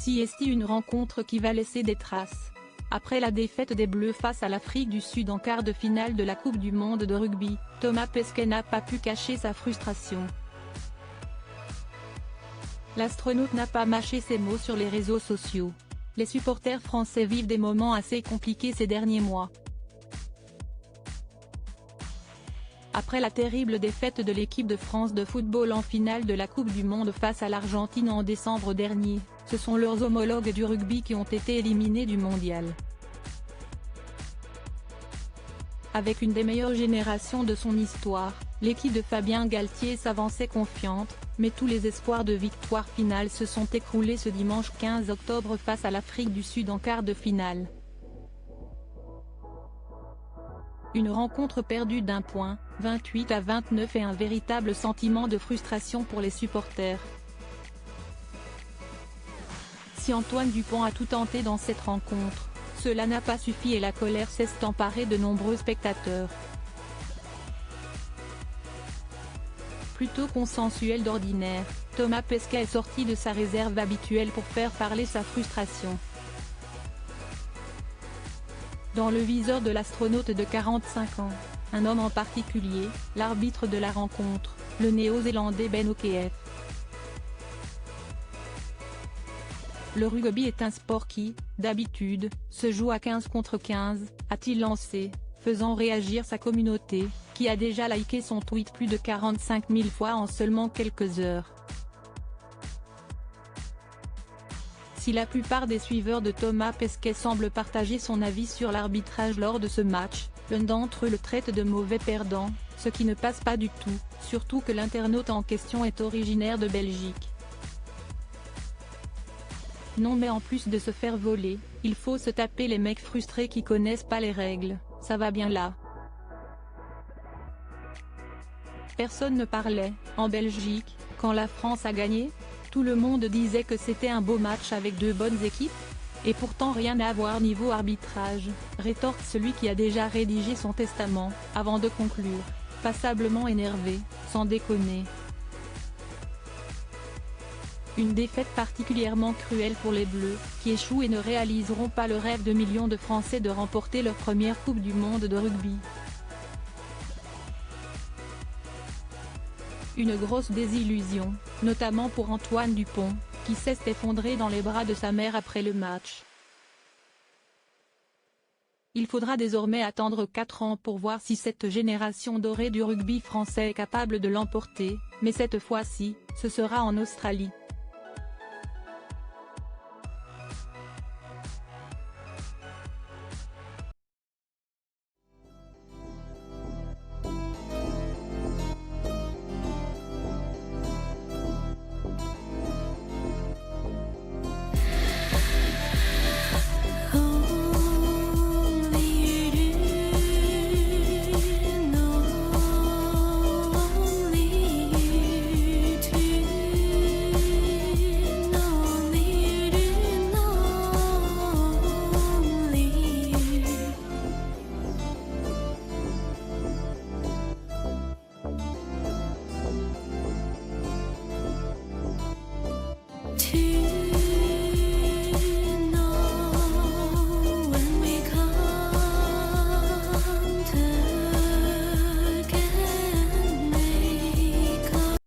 Voici ici une rencontre qui va laisser des traces. Après la défaite des Bleus face à l'Afrique du Sud en quart de finale de la Coupe du monde de rugby, Thomas Pesquet n'a pas pu cacher sa frustration. L'astronaute n'a pas mâché ses mots sur les réseaux sociaux. Les supporters français vivent des moments assez compliqués ces derniers mois. Après la terrible défaite de l'équipe de France de football en finale de la Coupe du monde face à l'Argentine en décembre dernier, ce sont leurs homologues du rugby qui ont été éliminés du mondial. Avec une des meilleures générations de son histoire, l'équipe de Fabien Galtier s'avançait confiante, mais tous les espoirs de victoire finale se sont écroulés ce dimanche 15 octobre face à l'Afrique du Sud en quart de finale. Une rencontre perdue d'1 point, 28-29 et un véritable sentiment de frustration pour les supporters. Si Antoine Dupont a tout tenté dans cette rencontre, cela n'a pas suffi et la colère s'est emparée de nombreux spectateurs. Plutôt consensuel d'ordinaire, Thomas Pesquet est sorti de sa réserve habituelle pour faire parler sa frustration. Dans le viseur de l'astronaute de 45 ans, un homme en particulier, l'arbitre de la rencontre, le néo-zélandais Ben O'Keefe. Le rugby est un sport qui, d'habitude, se joue à 15 contre 15, a-t-il lancé, faisant réagir sa communauté, qui a déjà liké son tweet plus de 45 000 fois en seulement quelques heures. Si la plupart des suiveurs de Thomas Pesquet semblent partager son avis sur l'arbitrage lors de ce match, l'un d'entre eux le traite de mauvais perdant, ce qui ne passe pas du tout, surtout que l'internaute en question est originaire de Belgique. Non mais en plus de se faire voler, il faut se taper les mecs frustrés qui connaissent pas les règles, ça va bien là. Personne ne parlait, en Belgique, quand la France a gagné. Tout le monde disait que c'était un beau match avec deux bonnes équipes. Et pourtant rien à voir niveau arbitrage, rétorque celui qui a déjà rédigé son testament, avant de conclure, passablement énervé, sans déconner. Une défaite particulièrement cruelle pour les Bleus, qui échouent et ne réaliseront pas le rêve de millions de Français de remporter leur première Coupe du monde de rugby. Une grosse désillusion, notamment pour Antoine Dupont, qui s'est effondré dans les bras de sa mère après le match. Il faudra désormais attendre 4 ans pour voir si cette génération dorée du rugby français est capable de l'emporter, mais cette fois-ci, ce sera en Australie.